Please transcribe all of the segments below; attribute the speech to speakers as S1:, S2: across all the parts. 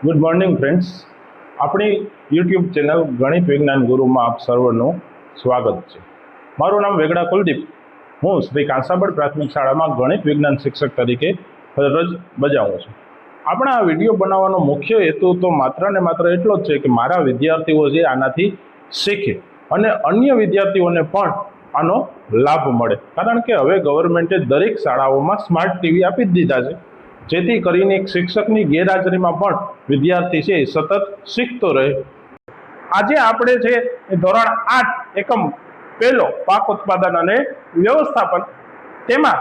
S1: Good morning friends, આપણી YouTube channel ગણિત વિજ્ઞાન ગુરુમાં આપ સર્વનું સ્વાગત છે। મારું નામ વેગડા કુલદીપ, હું શ્રી કાંસાબડ પ્રાથમિક શાળામાં ગણિત વિજ્ઞાન શિક્ષક તરીકે ફરજ બજાવું છું। આપણા આ વિડીયો બનાવવાનો મુખ્ય હેતુ તો માત્ર ને માત્ર એટલો જ છે કે મારા વિદ્યાર્થીઓ જે આનાથી શીખે અને અન્ય વિદ્યાર્થીઓને પણ આનો લાભ મળે, કારણ કે હવે ગવર્મેન્ટે દરેક શાળાઓમાં સ્માર્ટ ટીવી આપી જ દીધા છે, જેથી કરીને એક શિક્ષકની ગેરહાજરીમાં પણ વિદ્યાર્થી છે એ સતત શીખતો રહે। આજે આપણે છે એ ધોરણ 8 એકમ પહેલો પાક ઉત્પાદન અને વ્યવસ્થાપન, તેમાં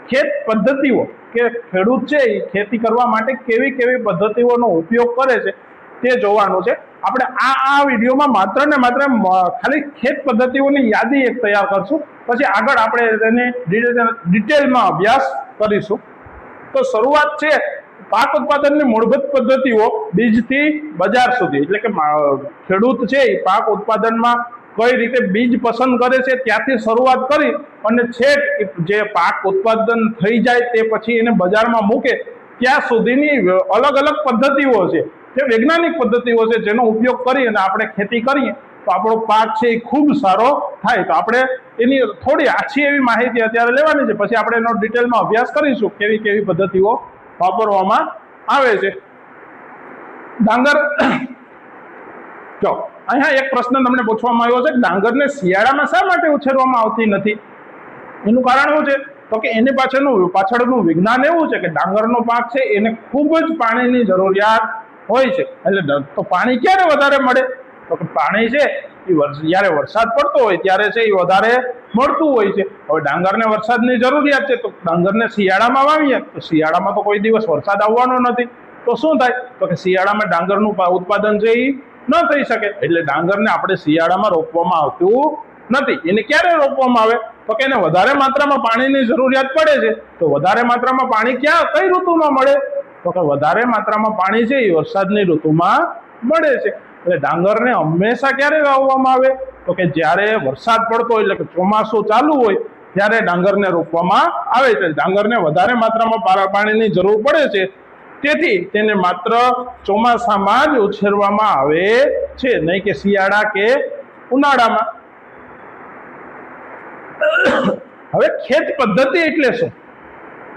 S1: ખેત પદ્ધતિઓ કે ખેડૂત છે એ ખેતી કરવા માટે કેવી કેવી પદ્ધતિઓનો ઉપયોગ કરે છે તે જોવાનું છે। આપણે આ વિડીયોમાં માત્ર ને માત્ર ખાલી ખેત પદ્ધતિઓની યાદી એક તૈયાર કરશું, પછી આગળ આપણે તેને ડિટેલમાં અભ્યાસ કરીશું। તો શરૂઆત છે પાક ઉત્પાદનની મૂળભૂત પદ્ધતિઓ બીજથી બજાર સુધી, એટલે કે ખેડૂત છે એ પાક ઉત્પાદનમાં કઈ રીતે બીજ પસંદ કરે છે ત્યાંથી શરૂઆત કરી અને છેક જે પાક ઉત્પાદન થઈ જાય તે પછી એને બજારમાં મૂકે ત્યાં સુધીની અલગ અલગ પદ્ધતિઓ છે, જે વૈજ્ઞાનિક પદ્ધતિઓ છે, જેનો ઉપયોગ કરી અને આપણે ખેતી કરીએ તો આપણો પાક છે એ ખૂબ સારો થાય। તો આપણે એની થોડી આછી એવી માહિતી અત્યારે લેવાની છે, પછી આપણે એનો ડિટેલમાં અભ્યાસ કરીશું કેવી કેવી પદ્ધતિઓ વાપરવામાં આવે છે। ડાંગર, જો અહીંયા એક પ્રશ્ન તમને પૂછવામાં આવ્યો છે કે ડાંગરને શિયાળામાં શા માટે ઉછેરવામાં આવતી નથી? એનું કારણ શું છે? તો કે એની પાછળનું વિજ્ઞાન એવું છે કે ડાંગરનો પાક છે એને ખૂબ જ પાણીની જરૂરિયાત હોય છે। એટલે તો પાણી ક્યારે વધારે મળે? તો કે પાણી છે એ જ્યારે વરસાદ પડતો હોય ત્યારે છે એ વધારે મળતું હોય છે। હવે ડાંગરને વરસાદની જરૂરિયાત છે, તો ડાંગરને શિયાળામાં વાવીએ તો શિયાળામાં તો કોઈ દિવસ વરસાદ આવવાનો નથી, તો શું થાય? તો કે શિયાળામાં ડાંગરનું ઉત્પાદન છે એ ન થઈ શકે, એટલે ડાંગરને આપણે શિયાળામાં રોપવામાં આવતું નથી। એને ક્યારે રોપવામાં આવે? તો કે એને વધારે માત્રામાં પાણીની જરૂરિયાત પડે છે, તો વધારે માત્રામાં પાણી કઈ ઋતુમાં મળે? તો કે વધારે માત્રામાં પાણી છે એ વરસાદની ઋતુમાં મળે છે। એટલે ડાંગરને હંમેશા ક્યારે વાવવામાં આવે? તો કે જ્યારે વરસાદ પડતો હોય, એટલે કે ચોમાસું ચાલુ હોય ત્યારે ડાંગરને રોપવામાં આવે છે। ડાંગરને વધારે માત્રામાં પાણીની જરૂર પડે છે, તેથી તેને માત્ર ચોમાસામાં જ ઉછેરવામાં આવે છે, નહીં કે શિયાળા કે ઉનાળામાં। હવે ખેત પદ્ધતિ એટલે શું?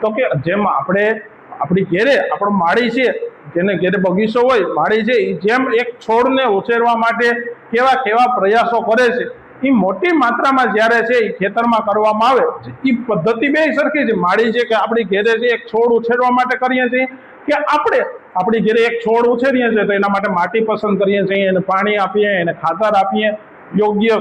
S1: તો કે જેમ આપણી ઘેરે આપણો માળી છે, જેને ઘેરે બગીચો હોય, માળી છે, જેમ એક છોડને ઉછેરવા માટે કેવા કેવા પ્રયાસો કરે છે, એ મોટી માત્રામાં જ્યારે છે એ ખેતરમાં કરવામાં આવે એ પદ્ધતિ બે સરખી છે। માળી છે કે આપણી ઘેરે છે એક છોડ ઉછેરવા માટે કરીએ છીએ, કે આપણે આપણી ઘેરે એક છોડ ઉછેરીએ છીએ તો એના માટે માટી પસંદ કરીએ છીએ, એને પાણી આપીએ, એને ખાતર આપીએ, યોગ્ય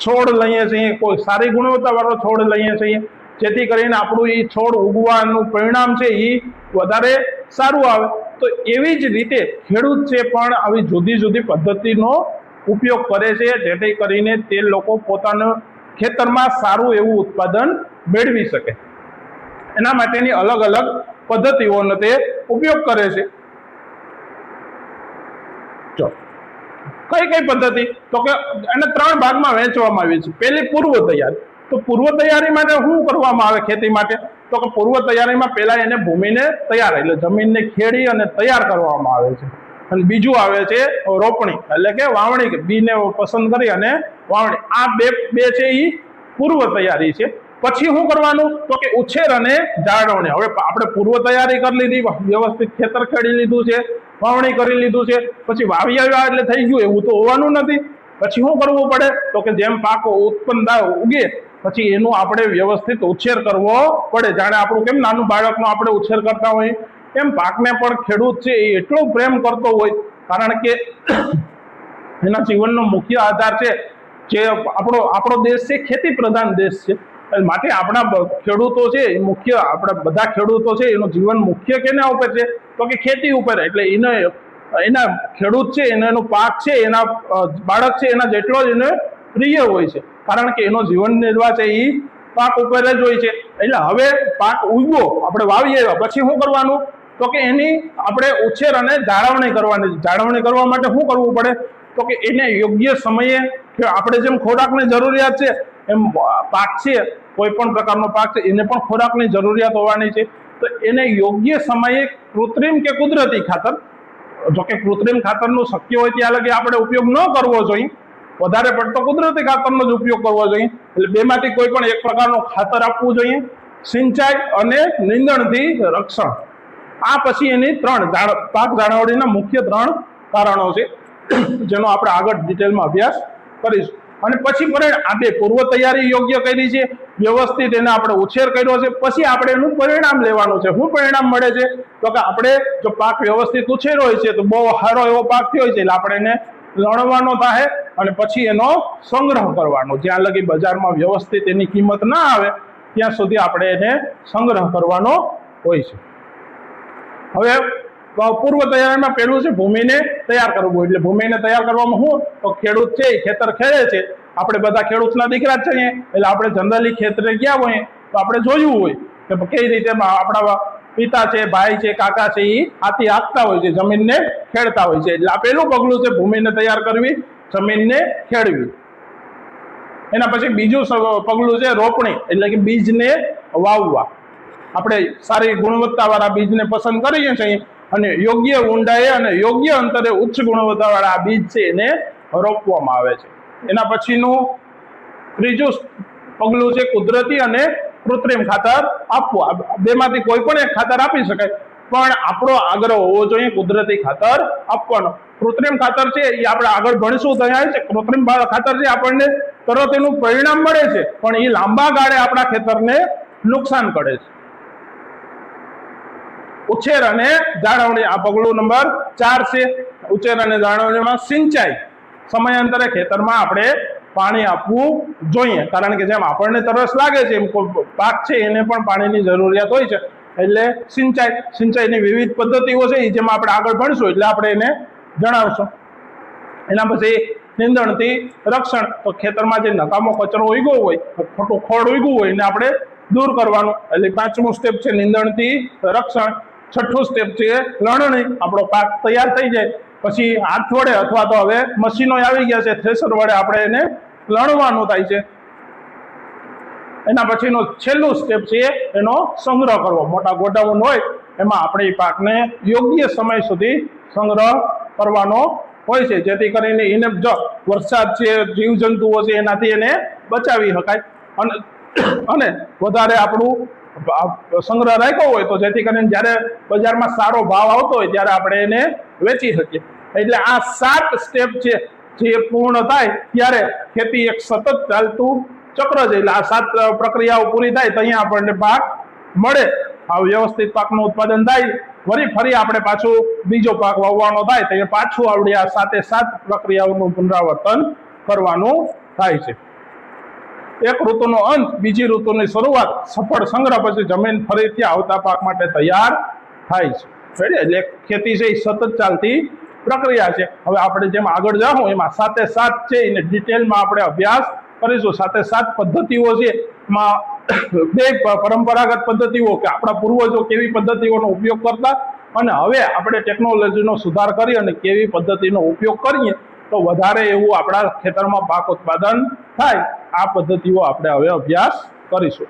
S1: છોડ લઈએ છીએ, કોઈ સારી ગુણવત્તાવાળો છોડ લઈએ છીએ, જેથી કરીને આપણું એ છોડ ઉગવાનું પરિણામ છે એ વધારે સારું આવે। તો એવી જ રીતે ખેડૂત છે પણ આવી જુદી જુદી પદ્ધતિનો ઉપયોગ કરે છે, જેથી કરીને તે લોકો પોતાના ખેતરમાં સારું એવું ઉત્પાદન મેળવી શકે, એના માટેની અલગ અલગ પદ્ધતિઓનો તે ઉપયોગ કરે છે। જો કઈ કઈ પદ્ધતિ? તો કે એને 3 ભાગમાં વહેંચવામાં આવી છે। પહેલી પૂર્વ તૈયારી। તો પૂર્વ તૈયારી માટે શું કરવામાં આવે ખેતી માટે? તો કે પૂર્વ તૈયારીમાં પહેલા એને ભૂમિને તૈયાર, એટલે જમીનને ખેડી અને તૈયાર કરવામાં આવે છે। અને બીજું આવે છે રોપણી, એટલે કે વાવણી, બીને પસંદ કરી અને વાવણી। આ બે છે એ પૂર્વ તૈયારી છે। પછી શું કરવાનું? તો કે ઉછેર અને જાળવણી। હવે આપણે પૂર્વ તૈયારી કરી લીધી, વ્યવસ્થિત ખેતર ખેડી લીધું છે, વાવણી કરી લીધું છે, પછી વાવી આવ્યા એટલે થઈ ગયું એવું તો હોવાનું નથી। પછી શું કરવું પડે? તો કે જેમ પાક ઉત્પન્ન ઉગે પછી એનું આપણે વ્યવસ્થિત ઉછેર કરવો પડે। જાણે આપણું કેમ નાનું બાળકનો આપણે ઉછેર કરતા હોય એમ પાકને પણ ખેડૂત છે એ એટલો પ્રેમ કરતો હોય, કારણ કે એના જીવનનો મુખ્ય આધાર છે જે આપણો દેશ છે ખેતી પ્રધાન દેશ છે, માટે આપણા ખેડૂતો છે એ મુખ્ય, આપણા બધા ખેડૂતો છે એનું જીવન મુખ્ય કેના ઉપર છે? તો કે ખેતી ઉપર। એટલે એના ખેડૂત છે એનો પાક છે, એના બાળક છે એના જેટલો જ એને પ્રિય હોય છે, કારણ કે એનો જીવન નિર્વાહ છે એ પાક ઉપર જ હોય છે। એટલે હવે પાક ઉગ્યો, આપણે વાવી આવ્યા, પછી શું કરવાનું? તો કે એની આપણે ઉછેર અને જાળવણી કરવાની। જાળવણી કરવા માટે શું કરવું પડે? તો કે એને યોગ્ય સમયે, આપણે જેમ ખોરાકની જરૂરિયાત છે એમ પાક છે, કોઈ પણ પ્રકારનો પાક છે એને પણ ખોરાકની જરૂરિયાત હોવાની છે, તો એને યોગ્ય સમયે કૃત્રિમ કે કુદરતી ખાતર જોકે કૃત્રિમ ખાતરનો શક્ય હોય ત્યાં લગી આપણે ઉપયોગ ન કરવો જોઈએ, વધારે પડતો કુદરતી ખાતરનો જ ઉપયોગ કરવો જોઈએ. એટલે બેમાંથી કોઈ પણ એક પ્રકારનું ખાતર આપવું જોઈએ. સિંચાઈ અને નીંદણથી રક્ષણ, આ પછી એની પાક જાળવણીના મુખ્ય 3 કારણો છે, જેનો આપણે આગળ ડિટેલમાં અભ્યાસ કરીશું. અને પછી આ બે પૂર્વ તૈયારી યોગ્ય કરી છે, વ્યવસ્થિત એને આપણે ઉછેર કર્યો છે, પછી આપણે એનું પરિણામ લેવાનું છે. શું પરિણામ મળે છે? તો કે આપણે જો પાક વ્યવસ્થિત ઉછેરો હોય છે તો બહુ સારો એવો પાક થયો છે, એટલે આપણે એને લણવાનો થાય અને પછી એનો સંગ્રહ કરવાનો. જ્યાં લગી બજારમાં વ્યવસ્થિત એની કિંમત ના આવે ત્યાં સુધી આપણે એને સંગ્રહ કરવાનો હોય છે. હવે પૂર્વ તૈયારીમાં પહેલું છે ભૂમિને તૈયાર કરવું. એટલે ભૂમિને તૈયાર કરવામાં શું? તો ખેડૂત છે એ ખેતર ખેડે છે, આપણે બધા ખેડૂતના દીકરા જ છીએ, એટલે આપણે જનરલી ખેતરે ગયા હોય તો આપણે જોયું હોય કે કઈ રીતે આપણા પિતા છે, ભાઈ છે, કાકા છે, એ હાથી હાંકતા હોય છે, જમીનને ખેડતા હોય છે. એટલે આ પહેલું પગલું છે ભૂમિને તૈયાર કરવી, જમીનને ખેડવી. એના પછી બીજું પગલું છે રોપણી, એટલે કે બીજને વાવવા. આપણે સારી ગુણવત્તાવાળા બીજને પસંદ કરીએ છીએ અને યોગ્ય ઊંડાઈએ અને યોગ્ય અંતરે ઉચ્ચ ગુણવત્તાવાળા આ બીજ છે એને રોપવામાં આવે છે. એના પછીનું ત્રીજું પગલું છે કુદરતી અને કૃત્રિમ ખાતર આપવું. બેમાંથી કોઈ પણ એક ખાતર આપી શકાય, પણ આપણો આગ્રહ હોવો જોઈએ કુદરતી ખાતર આપવાનો. કૃત્રિમ ખાતર છે એ આપણે આગળ ભણીશું ત્યાં છે. કૃત્રિમ ખાતર છે આપણને તરત એનું પરિણામ મળે છે, પણ એ લાંબા ગાળે આપણા ખેતરને નુકસાન કરે છે. ઉછેર અને જાળવણી, આ પગલું નંબર 4 છે. ઉછેર અને જાળવણીમાં સિંચાઈ, સમયાંતરે ખેતરમાં આપણે પાણી આપવું જોઈએ, કારણ કે જેમ આપણને તરસ લાગે છે એમ પાક છે એને પણ પાણીની જરૂરિયાત હોય છે. એટલે સિંચાઈની વિવિધ પદ્ધતિઓ છે જેમાં આપણે આગળ ભણશું એટલે આપણે એને જણાવશું. એના પછી નીંદણથી રક્ષણ, તો ખેતરમાં જે નકામો કચરો ઉગ્યો હોય, ખોટું ખોળ ઉગ્યું હોય એને આપણે દૂર કરવાનું. એટલે 5મું સ્ટેપ છે નીંદણથી રક્ષણ. 6થું સ્ટેપ છે લણણી, આપણો પાક તૈયાર થઈ જાય પછી હાથ વડે અથવા તો હવે મશીનો આવી ગયા છે, થ્રેશર વડે આપણે એને લણવાનું થાય છે. એના પછીનો છેલ્લું સ્ટેપ છે એનો સંગ્રહ કરવો. મોટા ગોડાઉન હોય એમાં આપણે એ પાકને યોગ્ય સમય સુધી સંગ્રહ કરવાનો હોય છે, જેથી કરીને એને જો વરસાદ છે, જીવજંતુઓ છે એનાથી એને બચાવી શકાય અને વધારે આપણું સંગ્રહ રાખ્યો હોય તો જેથી કરીને જ્યારે બજારમાં સારો ભાવ આવતો હોય ત્યારે આપણે એને વેચી શકીએ. એટલે આ 7 સ્ટેપ છે જે પૂર્ણ થાય ત્યારે ખેતી એક સતત ચાલતું ચક્ર છે. એટલે આ 7 પ્રક્રિયાઓ પૂરી થાય તો અહીંયા આપણને પાક મળે, આ વ્યવસ્થિત પાકનું ઉત્પાદન થાય, ફરી આપણે પાછું બીજો પાક વાવવાનો થાય તો પાછું આવડી આ 7 પ્રક્રિયાઓનું પુનરાવર્તન કરવાનું થાય છે. એક ઋતુનો અંત, બીજી ઋતુની શરૂઆત, સફળ સંગ્રહ પછી જમીન ફરીથી આવતા પાક માટે તૈયાર થાય છે. એટલે ખેતી છે એ સતત ચાલતી પ્રક્રિયા છે. હવે આપણે જેમ આગળ જાઉં એમાં 7 છે એને ડિટેલમાં આપણે અભ્યાસ કરીશું. 7 પદ્ધતિઓ છે એમાં 2 પરંપરાગત પદ્ધતિઓ કે આપણા પૂર્વજો કેવી પદ્ધતિઓનો ઉપયોગ કરતા અને હવે આપણે ટેકનોલોજીનો સુધાર કરી અને કેવી પદ્ધતિનો ઉપયોગ કરીએ તો વધારે એવું આપણા ખેતરમાં પાક ઉત્પાદન થાય, આ પદ્ધતિઓ આપણે હવે અભ્યાસ કરીશું.